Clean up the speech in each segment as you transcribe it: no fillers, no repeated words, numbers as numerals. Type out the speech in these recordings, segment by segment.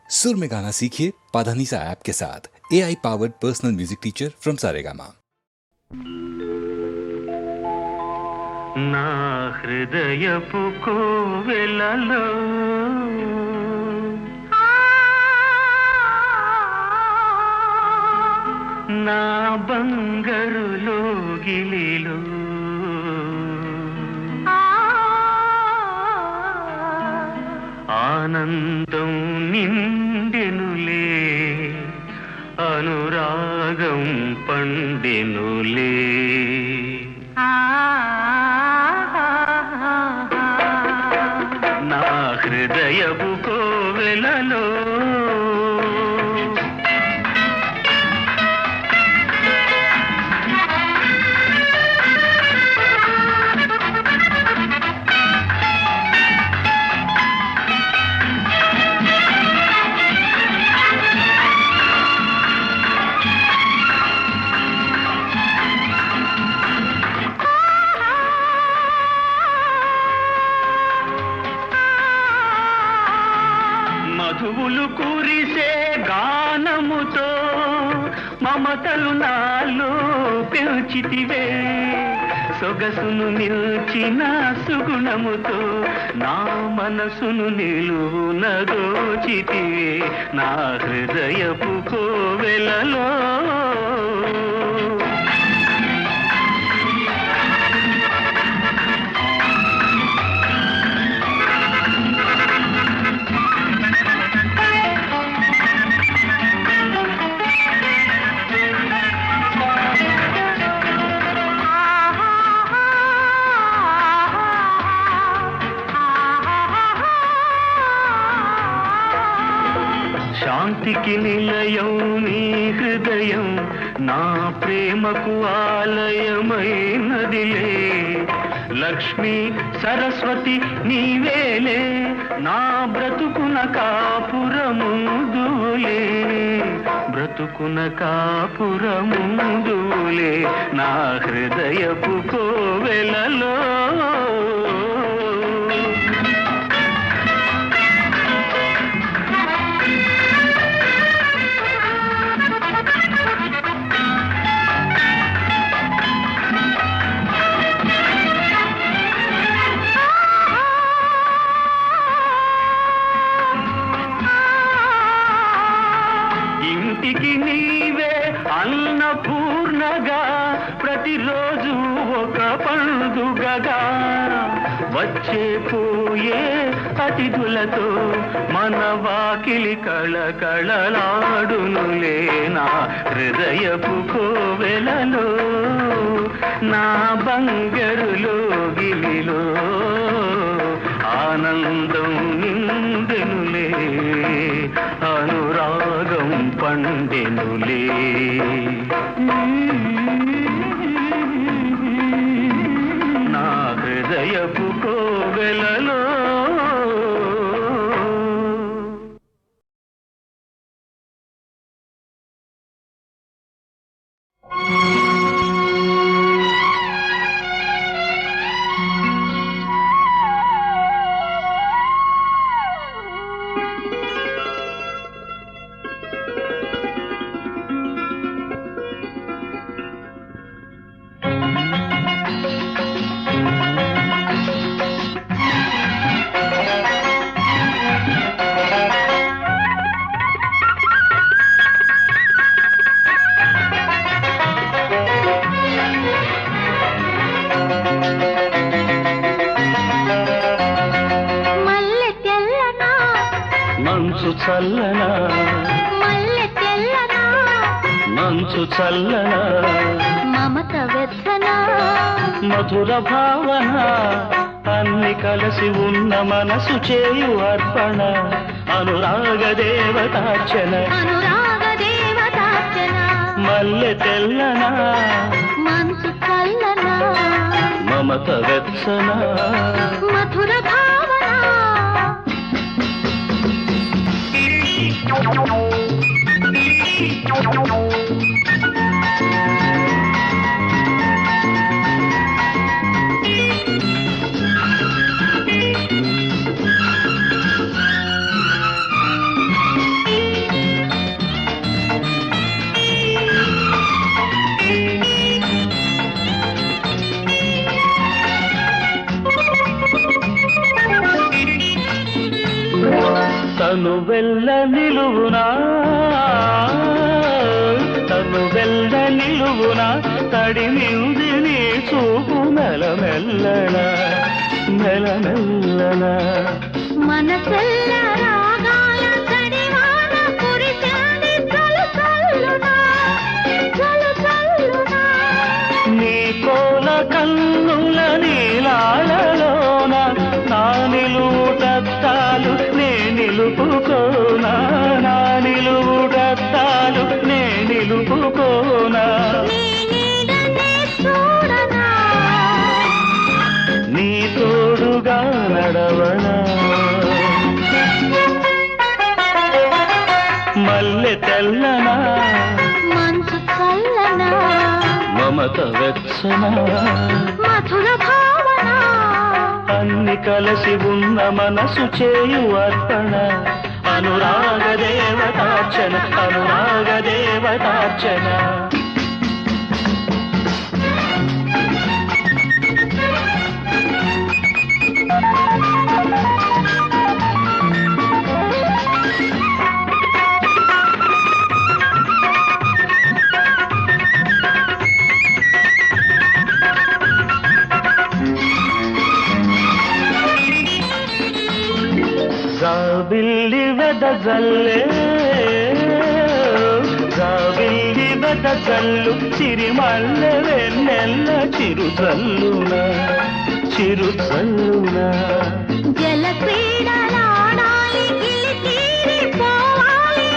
सुर में गाना सीखिए पाधानीसा ऐप के साथ। AI powered personal music teacher from Saregama. నా హృదయపు కోవెలలో నా బంగారు లోగిలిలో ఆనందం నిండెనులే, అనురాగం పండెనులే. నా హృదయపు కోవెలలో మధువులు కురిసే గానముతో మమతలు నాలో పెంచితివే, సొగసును నిల్చిన సుగుణముతో నా మనసును నిలువున దోచితివే. నా హృదయపు కోవెలలో శాంతికి నిలయం నీ హృదయం, నా ప్రేమకు ఆలయమైనదిలే. లక్ష్మీ సరస్వతి నీవేలే, నా బ్రతుకున కాపురముందులే, బ్రతుకున కాపురముందులే. నా హృదయపు కోవెలలో ఇంటికి నీవే అన్నపూర్ణగా, ప్రతిరోజు ఒక పండుగగా, వచ్చే పోయే అతిథులతో మన వాకిలి కళకళలాడునులే. నా హృదయపు కోవెలలో నా బంగారు లోగిలిలో ఆనందం నిండెనులే, అనురాగం పండెనులే. నా హృదయపు కోవెలలో మంచు చల్లనా, మల్లె తెల్లనా, మంచు చల్లనా, మమత వెచ్చనా, మధుర భావన, అన్ని కలిసి ఉన్న మనసు చేయు అర్పణ. అనురాగ దేవతార్చన, అనురాగ దేవతార్చన. మల్లె తెల్లనా, మంచు చల్లనా, మమత వెచ్చన, మధుర భావన. తను వెళ్ళ నిలువునా తను వెళ్ళ నిలువునా తడిమింది నీ చూపు మెల్లమెల్లనా మెల్లమెల్లనా మనసెల్ల రాగాల తడివాన కురిసింది చలు చల్లునా చలు చల్లునా నీ కోల కన్నుల నీలాలలోన నా నిలువుటత్తాలు నే నిలుపుకోనా నా నిలువుటత్తాలు నే నిలుపుకోనా నీ నీడనే చూడనా నీ తోడుగా నడవనా మల్లె తెల్లనా మనసు చల్లనా మమత వెచ్చనా మధుర భావన అన్ని కలసి ఉన్న మనసు చేయు అర్పణ అనురాగ దేవతార్చన అనురాగ దేవతార్చన జాబిల్లి వెదజల్లే జాబిల్లి వెదజల్లు చిరిమల్లె వెన్నెల్ల చిరుజల్లున చిరుజల్లున జల క్రీడలాడాలి గిలి తీరిపోవాలి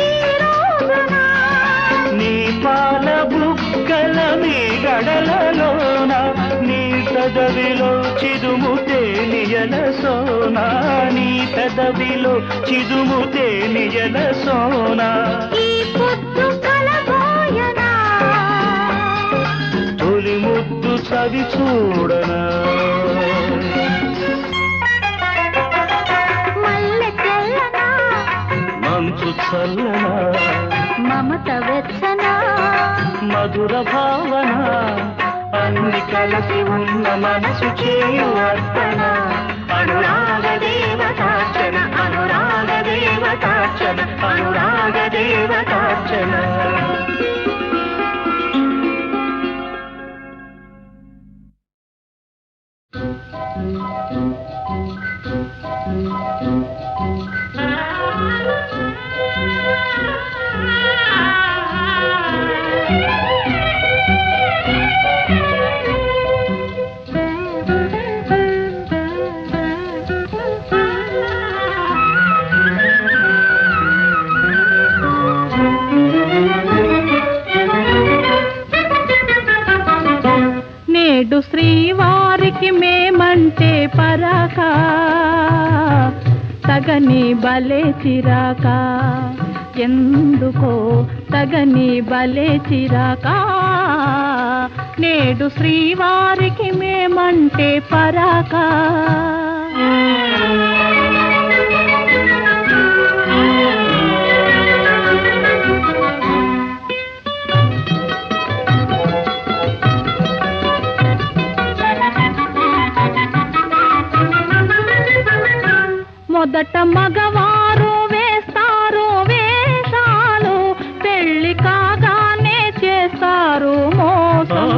ఈ రోజున నీ పాల బుక్కల నీ గడలలోన నీ పెదవిలో చిదుము తేనియల సోనా నీ పెదవిలో చిదుము తేనియల సోనా ఈ పొద్దు కలబోయనా తొలి ముద్దు చవి చూడనా మల్లె తెల్లనా మంచు చల్లనా మమత వెచ్చనా మధుర భావన అన్ని కలిసి ఉన్న మనసు చేయు అర్పణ అనురాగ దేవతార్చన అనురాగ దేవతార్చన అనురాగ దేవతార్చన నేడు శ్రీవారికి మేమంటే పరాక తగని బలే చిరాక ఎందుకో తగని బలే చిరాక నేడు శ్రీవారికి మేమంటే పరాక మొదట మగవారు వేస్తారు వేషాలు పెళ్లి కాగానే చేస్తారు మోసం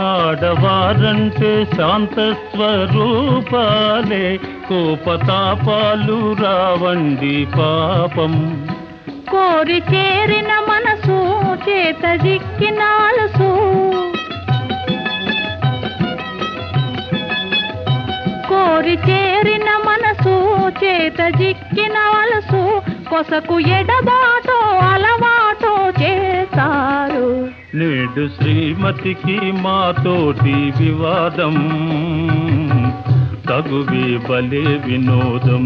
ఆడవారంటే శాంత స్వరూపాలే కోపతాపాలు రావండి పాపం కోరి చేరిన మనసు చేత జిక్కిన అలసు కోరి చేరిన మనసు చేత జిక్కిన అలసు కొసకు ఎడబాటో అలవాటో చేశారు నేడు శ్రీమతికి మాతోటి వివాదం తగువే బలే వినోదం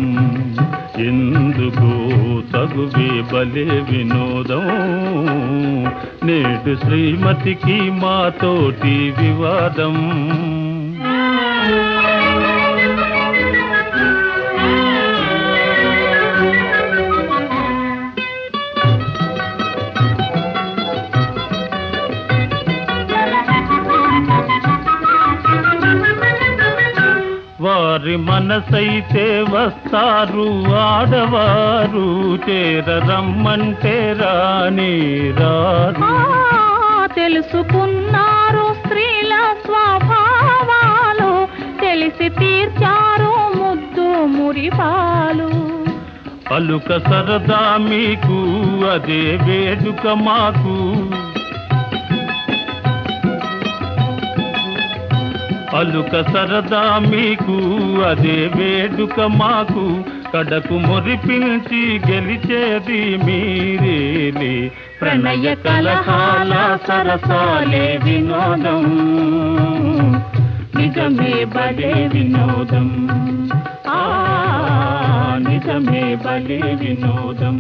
ఎందుకు తగువే బలే వినోదం నేడు శ్రీమతికి మాతోటి వివాదం వారి మన మనసైతే వస్తారు ఆడవారు, చేరరమ్మంటే రాని రారు. తెలుసుకున్నారు స్త్రీల స్వభావాలు, తెలిసి తీర్చారు ముద్దు మురిపాలు. అలుక సరదా మీకు అదే వేడుక మాకు, అలుక సరదా మీకు అదే వేడుక మాకు. కడకు మురిపించి గెలిచేది మీరేలే, ప్రణయ కలహాల సరసాలే వినోదం, నిజమే భలే వినోదం. నిజమే భలే వినోదం.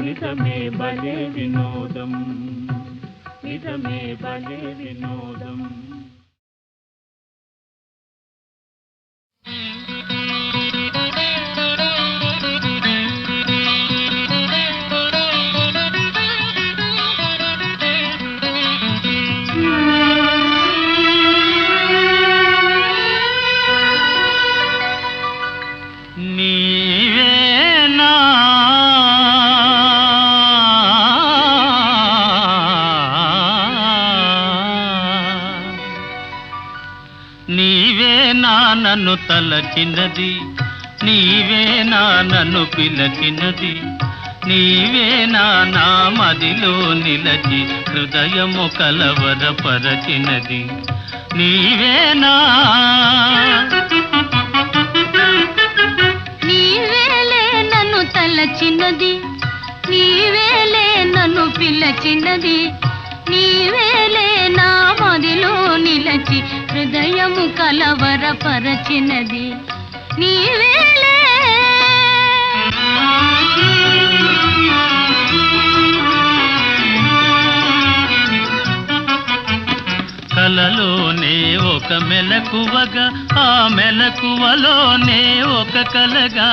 నిజమే భలే వినోదం. నిజమే భలే వినోదం. నీవేనా నీవేనా నన్ను తలచినది, నీవేనా నన్ను పిలచినది, నీవేనా నా మదిలో నిలచి హృదయము కలవరపరచినది, నీవేనా. నీవేలే నన్ను తలచినది, నీవేలే నన్ను పిలచినది, నీవేలే నా మదిలో నిలచి హృదయము కలవరపరచినది, నీవేలే. కలలోనే ఒక మెలకువగా, ఆ మెలకువలోనే ఒక కలగా,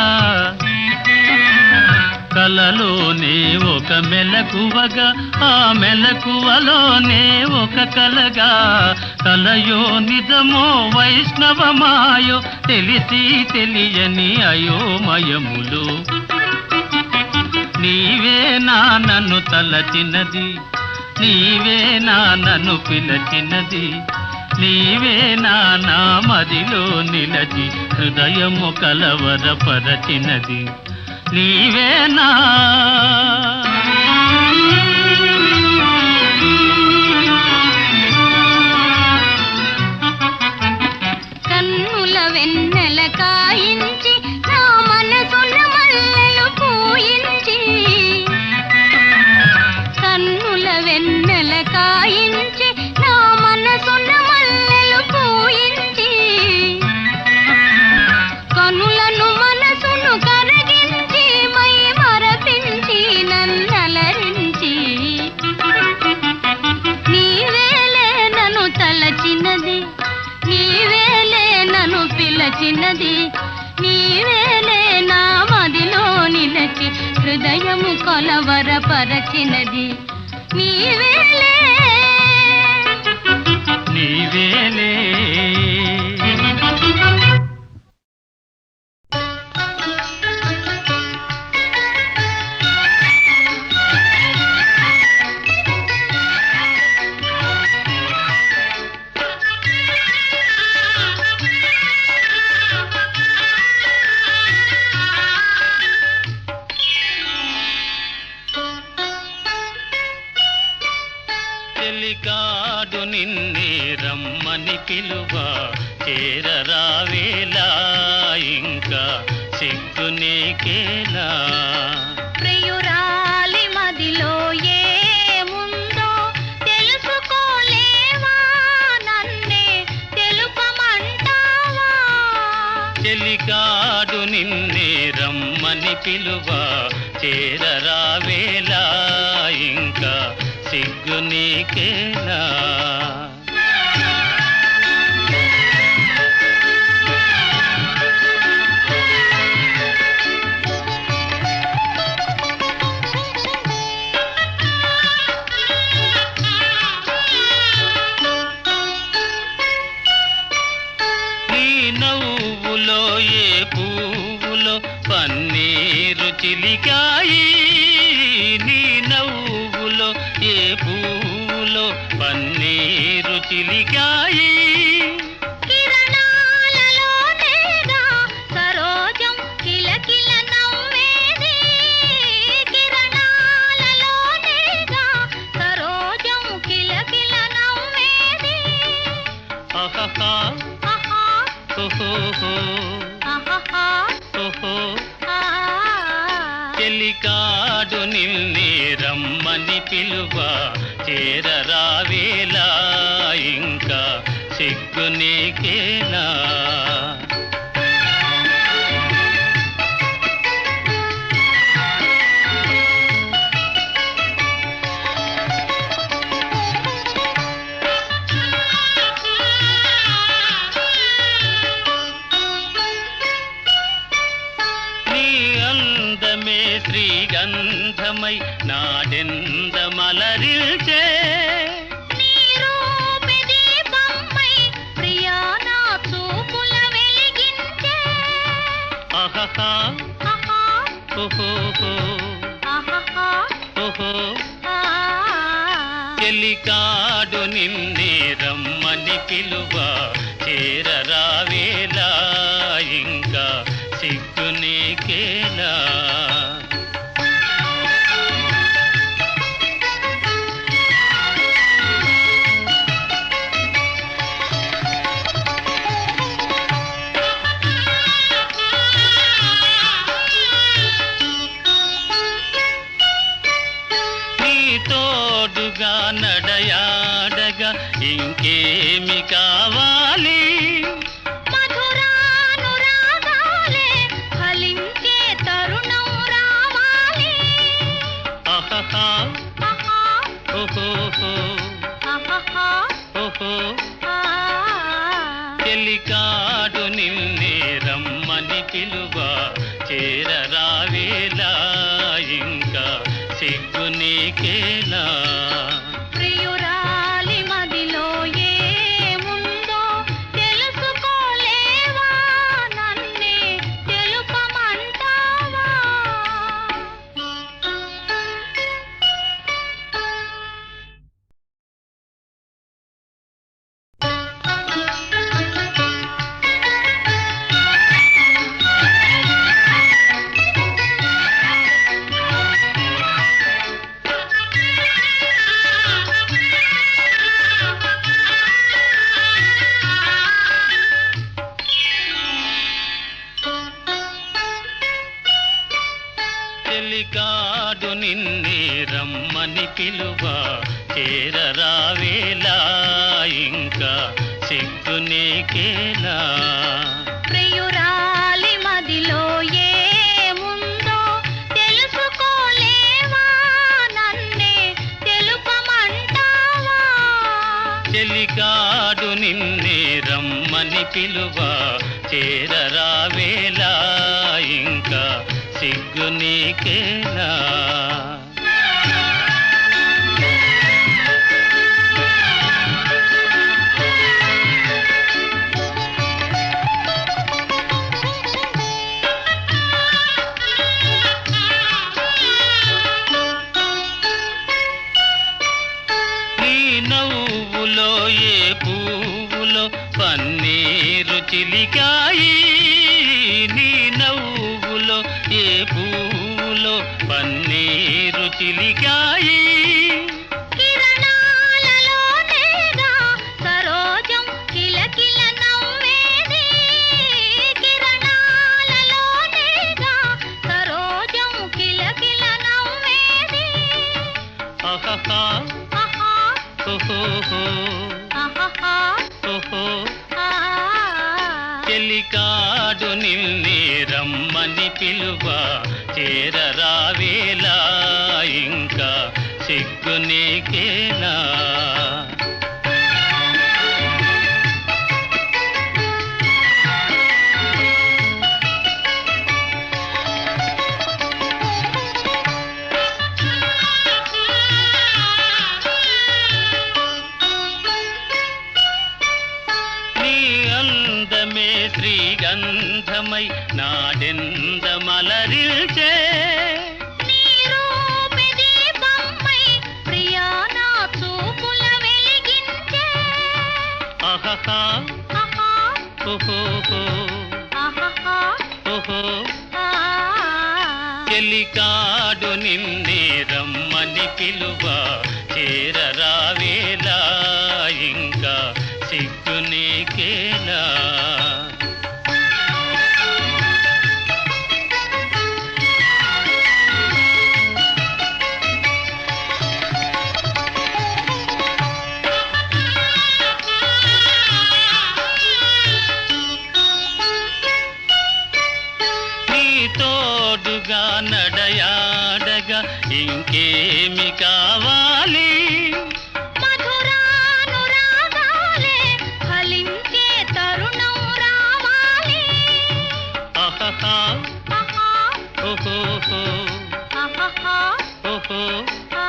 కలలోనే ఒక మెలకువగా, ఆ మెలకువలోనే ఒక కలగా. కలయో నిజమో వైష్ణవమాయో తెలిసి తెలియని అయోమయములు. నీవేనా నన్ను తలచినది, నీవేనా నన్ను పిలచినది, నీవేనా నా మదిలో నిలచి హృదయము కలవరపరచినది, నీవేనా. కన్నుల వెన్నెల కాయించి నా మనసున మల్లెలు పూయించి, కన్నుల వెన్నెల కాయించి నా మనసున మల్లెలు పూయించి, కనులను మనసును కరగించి మై మరపించి నన్నలరించి, నీవేలే నన్ను తలచినది, నీవేలే నన్ను పిలచినది, నీవేలే నా మదిలో నిలచి హృదయము కొలవరపరచినది, నీవేలే. నీవేలే. చెలికాడు నిన్నే రమ్మని పిలువ, చేరరావేలా ఇంకా సిగ్గు నీకేలా. ప్రియురాలి మదిలో ఏముందో తెలుసుకోలేవా, నన్నే తెలుపమంటావా. చెలికాడు నిన్నే రమ్మని పిలువ, చేరరావేలా ఇంకా సిగ్గు నీకేలా. నీ చిలికాయి నీ నవ్వులో ఏ పూలో పన్నీరు చిలికాయి కిరణాలలోనేగా సరోజం కిలకిల నవ్వేది కిరణాలలోనేగా సరోజం కిలకిల నవ్వేది ఆహాహా ఆహా ఓహోహో ఆహాహా ఓహో ఆ చెలికాడు నిన్నే రమ్మని పిలువ చేరరావేలా ఇంకా సిగ్గు నీకేనా నీ అందమే శ్రీగంధమై నాడెందమలరిల్చే నీ రూపే దీపమై ప్రియా నా చూపుల వెలిగించే ఆహాహా ఆహా ఓహోహో ఆహాహా ఓహో ఆ చెలికాడు నిన్నే రమ్మని పిలువ చేరరావేలా ఇంకా సిగ్గు నీకేలా నీ తోడుగా నడయాడగా ఇంకేమి కావాలి మధురానురాగాలే ఫలించే తరుణం రావాలి ఆహాహా ఆహా ఓహోహో ఆహాహా ఓహో ఆ చెలికాడు నిన్నే రమ్మని పిలువ చేరరావేలా ఇంకా సిగ్గు నీకేలా ప్రియురాలి మదిలో ఏముందో తెలుసుకోలేవా నన్నే తెలుపమంటావా చెలికాడు నిన్నే రమ్మని పిలువ చేరరావేలా ఇంకా సిగ్గు నీకేలా ప్రియురాలి మదిలో ఏముందో తెలుసుకోలేవా నన్నే తెలుపమంటావా చెలికాడు నిన్నే రమ్మని పిలువ చేరరావేలా ఇంకా సిగ్గు నీకేలా నీ నవ్వులో ఏ పువ్వులో పన్నీరు చిలికాయి నీ నవ్వులో ఏ పువ్వులో పన్నీరు చిలికాయి కిరణాలలోనేగా సరోజం కిలకిల నవ్వేది కిరణాలలోనేగా సరోజం కిలకిల నవ్వేది ఆహాహా ఆహా ఓహోహో ఆహాహా ఓహో ఆ చెలికాడు నిన్నే రమ్మని పిలువ చేరరావేలా ఇంకా సిగ్గు నీకేలా అందమే శ్రీగంధమై నాడెందమలరిల్చే ఆహాహా ఆహా ఓహోహో ఆహాహా ఓహో ఆ చెలికాడు నిన్నే రమ్మని పిలువ చేరరావేలా ఇంకా సిగ్గు నీకేలా తోడుగా నడయాడగా ఇంకేమి కావాలి మధురానురాగాలే ఫలించే తరుణం రావాలి ఆహాహా ఆహా ఓహోహో ఆహాహా ఓహో ఆ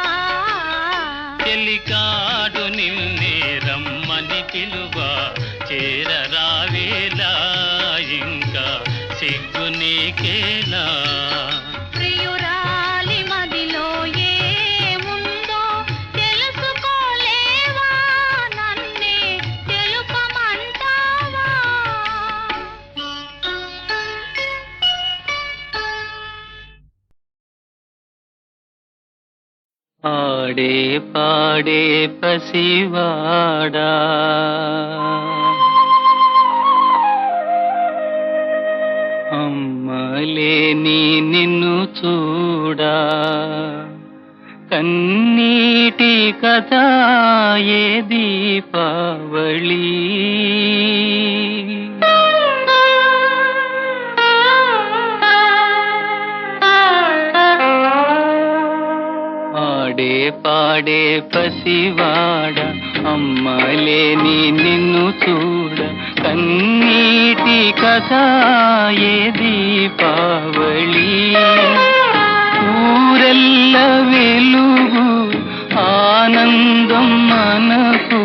చెలికాడు నిన్నే రమ్మని పిలువ చేరరావేలా ఇంకా సిగ్గు నీకేలా ప్రియురాలి మదిలో ఏముందో తెలుసుకోలేవా నన్నే తెలుపమంటావా ఆడే పాడే పసివాడా అమ్మలేని నిన్ను చూడా కన్నీటి కథ ఏ దీపావళి ఆడే పాడే పసివాడ అమ్మలేని నిన్ను చూడ కన్నీటి కథ ఏ దీపావళి ఊరెల్ల వెలుగు ఆనందం మనకు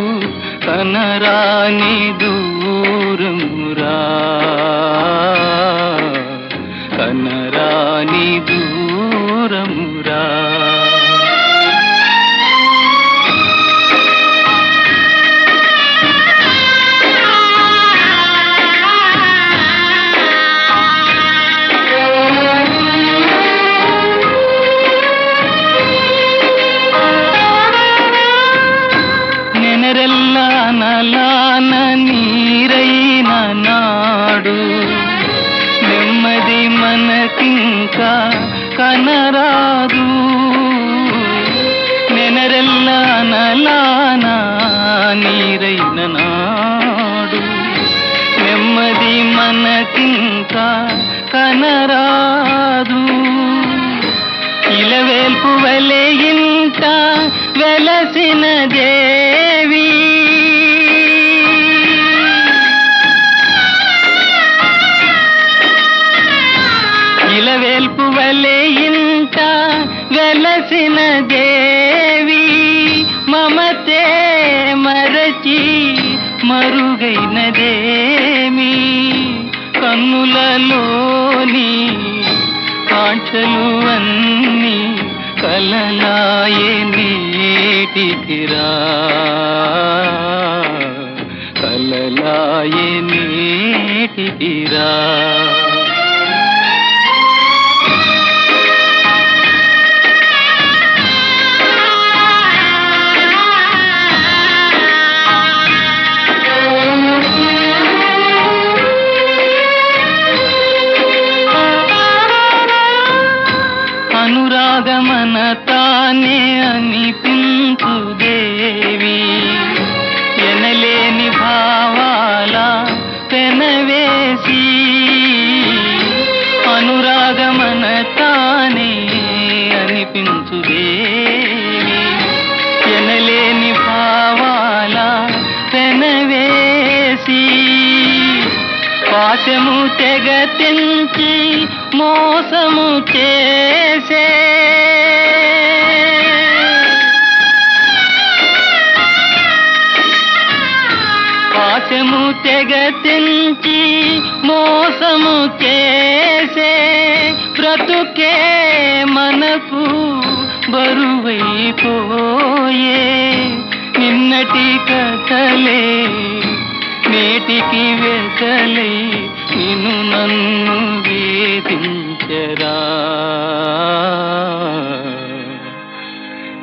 కనరాని దూరమురా కనరాని దూరమురా నెనరెల్ల నలాన నీరైన నాడు నెమ్మది మనకింకా కనరాదు నెనరెల్ల నలాన నీరైన నాడు నెమ్మది మనకింకా కనరాదు ఇలవేల్పు వలె ఇంట వెలసిన దేవి ఇలవేల్పు వలె ఇంట వెలసిన దేవి మమతే మరచి మరుగైనదేమి కన్నులలోని కాంక్షలు అన్నీ కలలాయే నేటికిరా కలలాయే నేటికిరా అనురాగమన తానే అనిపించు దేవి ఎనలేని భావాల పెనవేసి అనురాగమన తానే అనిపించు దేవి ఎనలేని భావాల పెనవేసి పాశము తెగ తెంచి మోసము చేసే పాశము తెగ తెంచి మోసము చేసే బ్రతుకే మనకు బరువైపోయే నిన్నటి కథలే నేటికి వెతలై నిన్ను నన్ను వేధించరా,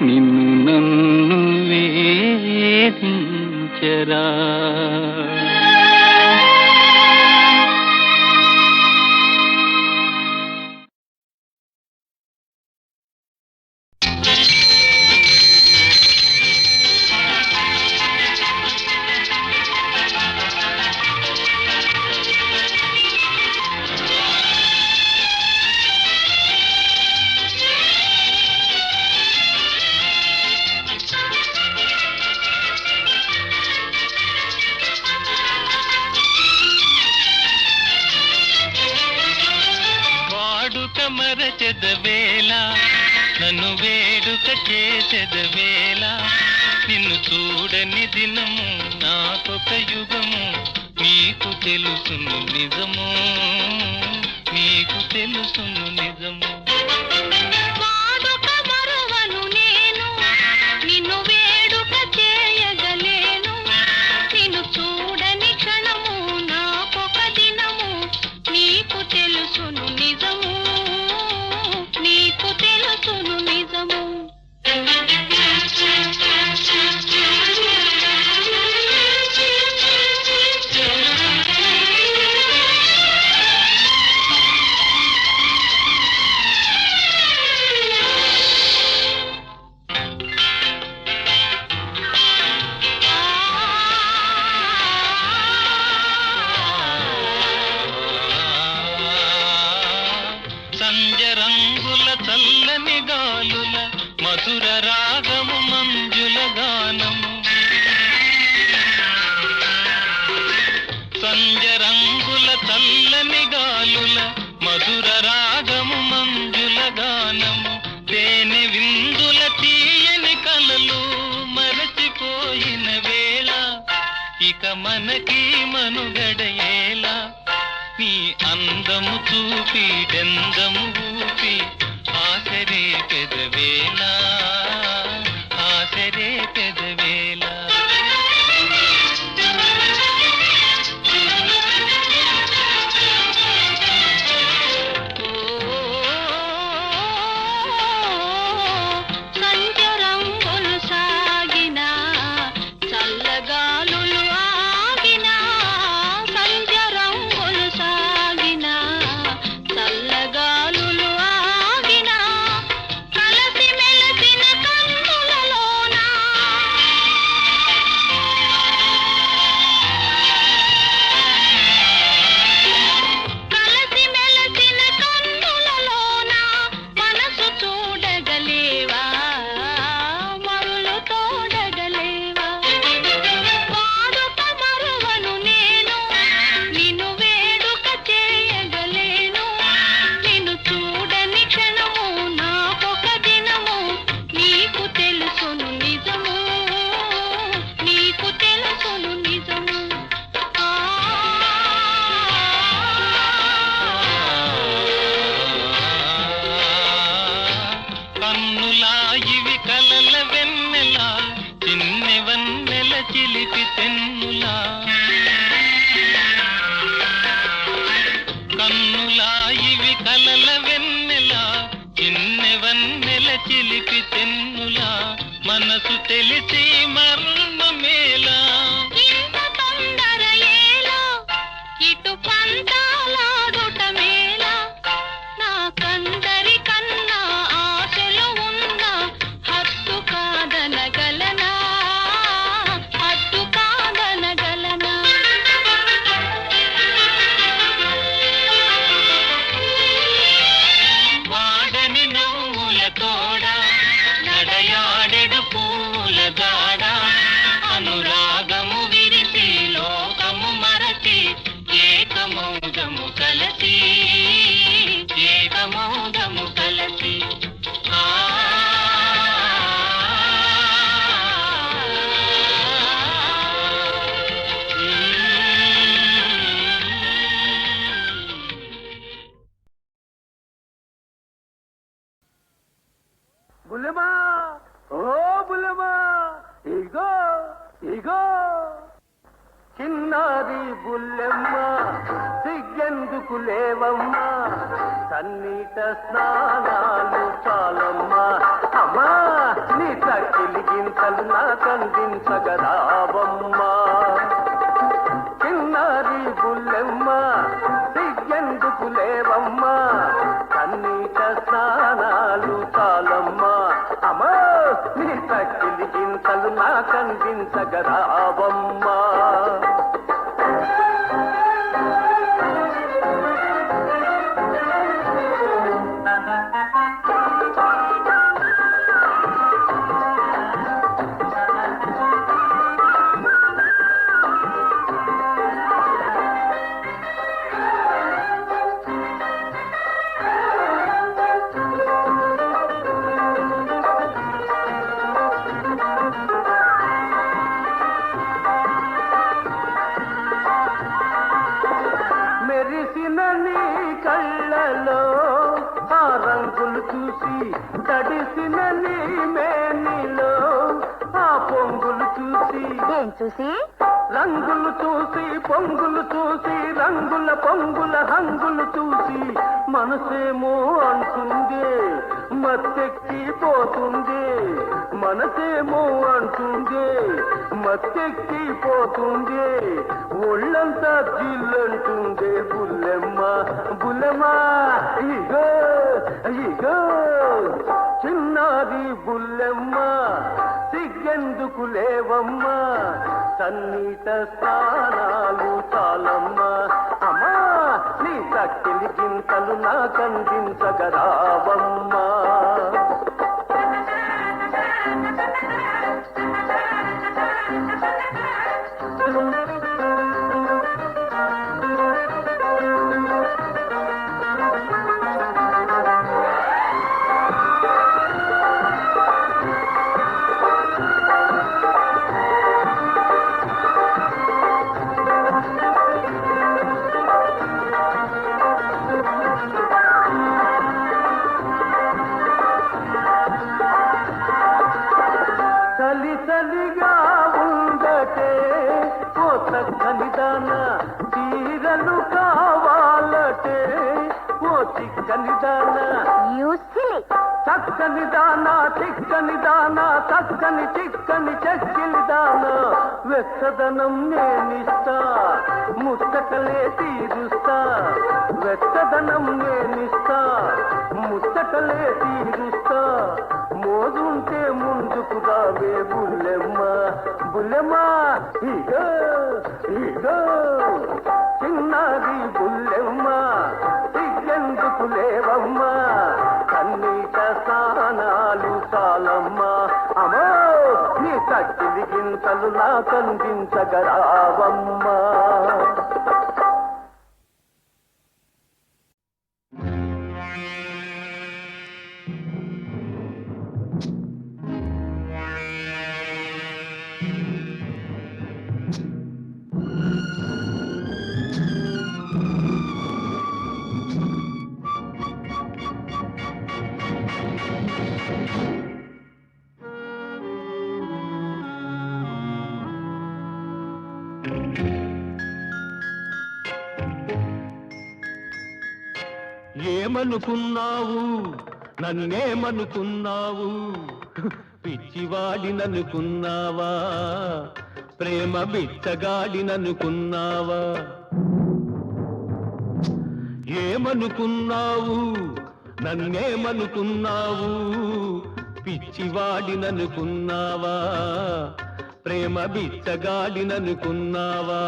నిన్ను నన్ను వేధించరా. మరచెదవేళ నన్ను వేడుక చేసెదవేళ, నిన్ను చూడని దినము నాకొక యుగము, నీకు తెలుసును నిజము, నీకు తెలుసును నిజము. మధుర రాగము మంజుల గానము, సంజరంగుల చల్లని గాలుల మధుర రాగము మంజుల గానము, తేనె విందుల తీయని కలలు మరచిపోయిన వేళ, ఇక మనకి మనుగడయేలా, నీ అందము చూపి డెందము ఊపి ఆసరే పెదవేళ, ఆసరే పెదవేళ. సంచరంగులు సాగిన చల్లగాలులు ఆగిన, సంచరంగులు సాగిన చల్లగాలులు ఆగిన, కలసి మెలసిన కన్నులలోన కలసి మెలసిన కన్నులలోన మనసు చూడగలేవా, మరులు తోడగలేవా. వాడుక మరువను నేను, నిన్ను వేడుక చేయగలేను, నిన్ను చూడని క్షణము నాకొక దినము, నీకు తెలుసును నిజము, నీకు తెలుసును నిజము. కన్నులా ఇవి కలల వెన్నెలా, చిన్నె వన్నెల చిలిపి తెన్నులా, కన్నులా ఇవి కలల వెన్నెలా, చిన్నె వన్నెల చిలిపి తెన్నులా, మనసు తెలిసి మర్మమేలా, ఇంత తొందర ఏలా, ఇటు పంతాలాడుట మేలా, నాకందరి కన్నా ఆశలు ఉన్న హద్దు కాదనగలనా, హద్దు కాదనగలనా. వాడని నవ్వుల తోడ నడయాడెడు పూల దాడ, అనురాగము చిన్నారి బుల్లెమ్మ సిగ్గెందుకు లేవమ్మా సన్నీట స్నానాలు చాలమ్మా అమ్మా నీ తక్కిలి గింతలు నాకందించగరావమ్మా చిన్నారి బుల్లెమ్మ సిగ్గెందుకు లేవమ్మా సన్నీట స్నానాలు చాలమ్మా అమ్మా నీ తక్కిలి గింతలు నాకందించగరావమ్మా మెరిసిన నీ కళ్ళలో ఆ రంగులు చూసి తడిసిన నీ మేనిలో ఆ పొంగులు చూసి రంగులు చూసి పొంగులు చూసి రంగుల పొంగుల హంగులు చూసి మనసేమో అంటుంది మత్తెక్కిపోతుంది మనసేమో అంటుంది మత్తెక్కిపోతుంది ఒళ్ళంతా జిల్లంటుంది బుల్లెమ్మ బుల్లెమ్మ ఇగో ఇగో చిన్నారి బుల్లెమ్మ సిగ్గెందుకు లేవమ్మా సన్నీట స్నానాలు చాలమ్మా అమ్మా నీ తక్కిలి గింతలు నాకందించగరావమ్మా చలి చలిగా ఉండటే ఓ చక్కని దాన చీరలు కావాలటే ఓ చిక్కని దాన చక్కని దానా చిక్కని దానా చక్కని చిక్కని చెక్కిలి దానా వెచ్చదనం నేనిస్తా ముచ్చటలే తీరుస్తా వెచ్చదనం నేనిస్తా ముచ్చటలే తీరుస్తా మోదుంటే ముందుకు రావే బుల్లెమ్మ బుల్లెమ్మ ఇగో ఇగో చిన్నది బుల్లెమ్మ సిగ్గెందుకు లేవమ్మా కన్నీట స్నానాలు చాలమ్మా అమ్మో నీ తక్కిలి గింతలు నాకందించగరావమ్మా ఏమనుకున్నావు నన్నేమనుకున్నావు పిచ్చివాడిననుకున్నావా ప్రేమ బిచ్చగాడిననుకున్నావా ఏమనుకున్నావు నన్నేమనుకున్నావు పిచ్చివాడిననుకున్నావా ప్రేమ బిచ్చగాడిననుకున్నావా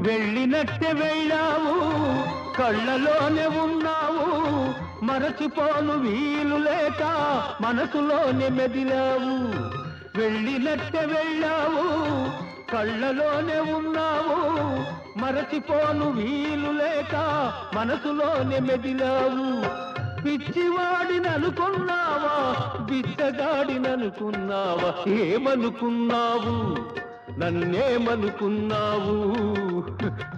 వెళ్ళినట్టే వెళ్ళావు కళ్ళలోనే ఉన్నావు మరచిపోను వీలు లేక మనసులోనే మెదిలావు వెళ్ళినట్టే వెళ్ళావు కళ్ళలోనే ఉన్నావు మరచిపోను వీలు లేక మనసులోనే మెదిలావు పిచ్చివాడిననుకున్నావా బిచ్చగాడిననుకున్నావా ఏమనుకున్నావు నన్నేమనుకున్నావు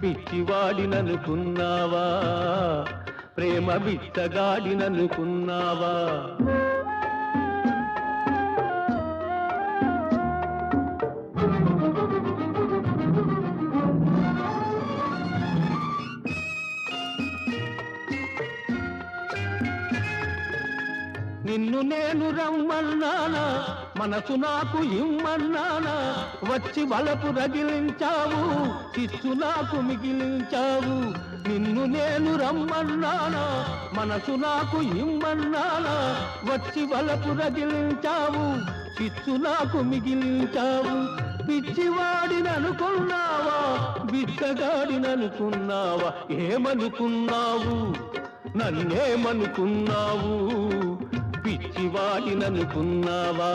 పిచ్చివాడిననుకున్నావా ప్రేమ బిచ్చగాడిననుకున్నావా నిన్ను నేను రమ్మన్నానా మనసు నాకు ఇమ్మన్నానా వచ్చి వలపు రగిలించావు చిచ్చు నాకు మిగిలించావు నిన్ను నేను రమ్మన్నానా మనసు నాకు ఇమ్మన్నానా వచ్చి వలపు రగిలించావు చిచ్చు నాకు మిగిలించావు పిచ్చివాడిననుకున్నావా బిచ్చగాడిననుకున్నావా ఏమనుకున్నావు నన్నేమనుకున్నావు పిచ్చివాడిననుకున్నావా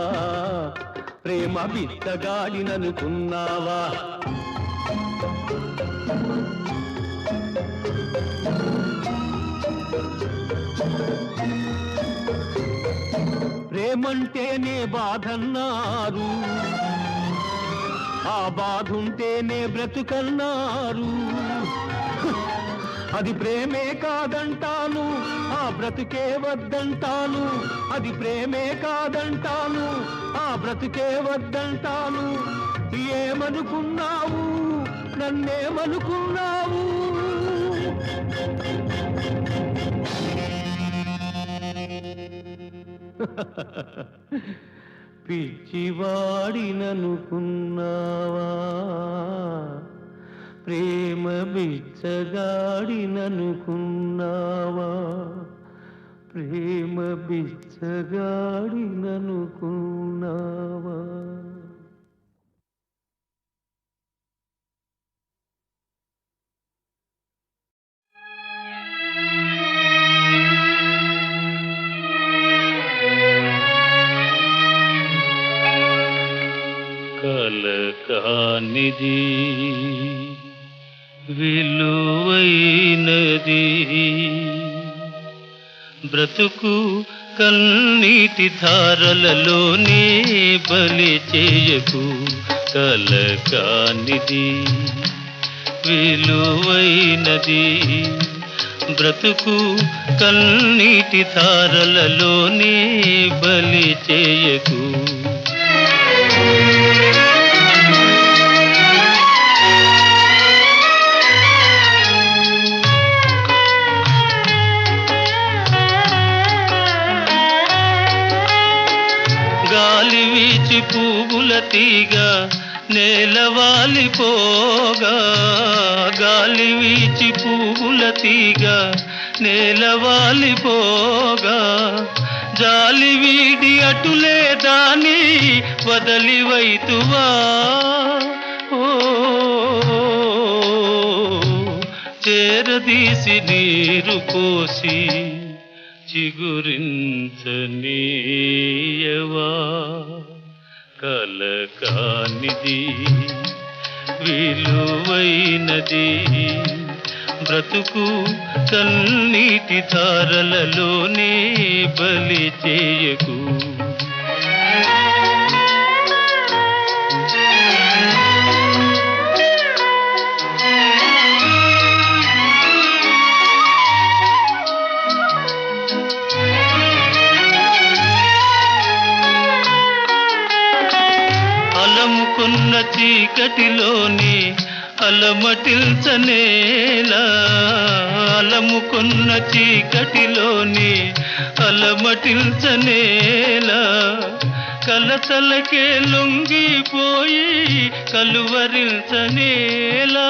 ప్రేమ బిచ్చగాడిననుకున్నావా ప్రేమంటేనే బాధన్నారు ఆ బాధుంటేనే బ్రతుకన్నారు అది ప్రేమే కాదంటాను ఆ బ్రతుకే వద్దంటాను అది ప్రేమే కాదంటాను ఆ బ్రతుకే వద్దంటాను ఏమనుకున్నావు నన్నేమనుకున్నావు పిచ్చివాడిననుకున్నావా ప్రేమ బిచ్చగాడిననుకున్నావా ప్రేమ బిచ్చగాడిననుకున్నావా కలకానిది విలువైనది బ్రతుకు కన్నీటి ధారలలోనే బలి చేయకు కలకానిది విలువైనది బ్రతుకు కన్నీటి ధారలలోనే బలి చేయకు గాలి వీచి పువ్వుల తీగ నేలవాలిపోగా గాలి వీచి పువ్వుల తీగ నేలవాలిపోగా జాలి వీడి అటులే దాని వదలివైతువా ఓ చేరదీసి నీరు పోసి చిగురించనీయవా కలకానిది విలువైనది బ్రతుకు కన్నీటి ధారలలోనే బలి చేయకు అలముకున్న చీకటిలోని అలమటిల్చనేలా అలముకున్న చీకటిలోని అలమటిల్చనేలా కలతలకే లొంగిపోయి కలువరించనేలా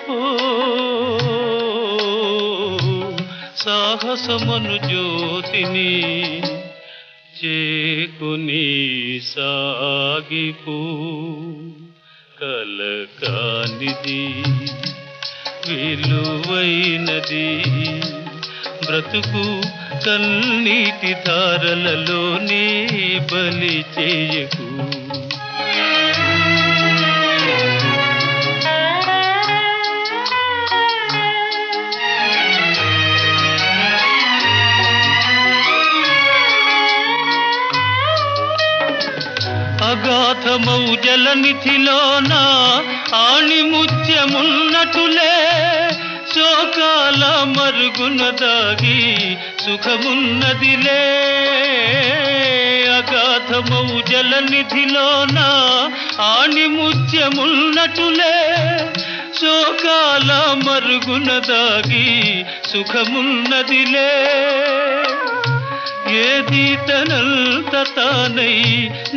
ఓ సాహసమను జ్యోతిని చేకుని సాగిపో కలకానిది విలువైనది బ్రతుకు కన్నీటి ధారలలోనే బలి చేయకు అగాధమౌ జలనిధిలోన ఆణిముత్యమున్నటులే శోకాల మరుగున దాగి సుఖమున్నదిలే. అగాధమౌ జలనిధిలోన ఆణిముత్యమున్నటులే శోకాల మరుగున దాగి సుఖమున్నదిలే. ఏది తనంత తానై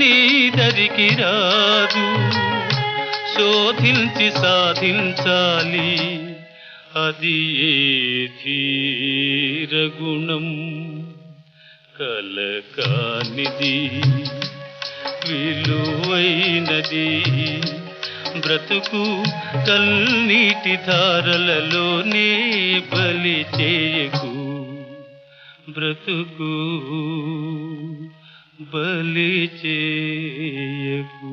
నీదరికి రాదు, శోధించి సాధించాలి అది ఏ ధీరగుణం. కలకానిది విలువైనది బ్రతుకు కన్నీటి ధారలలోనే బలి చేయకు, బ్రతుకు బలి చేయకు.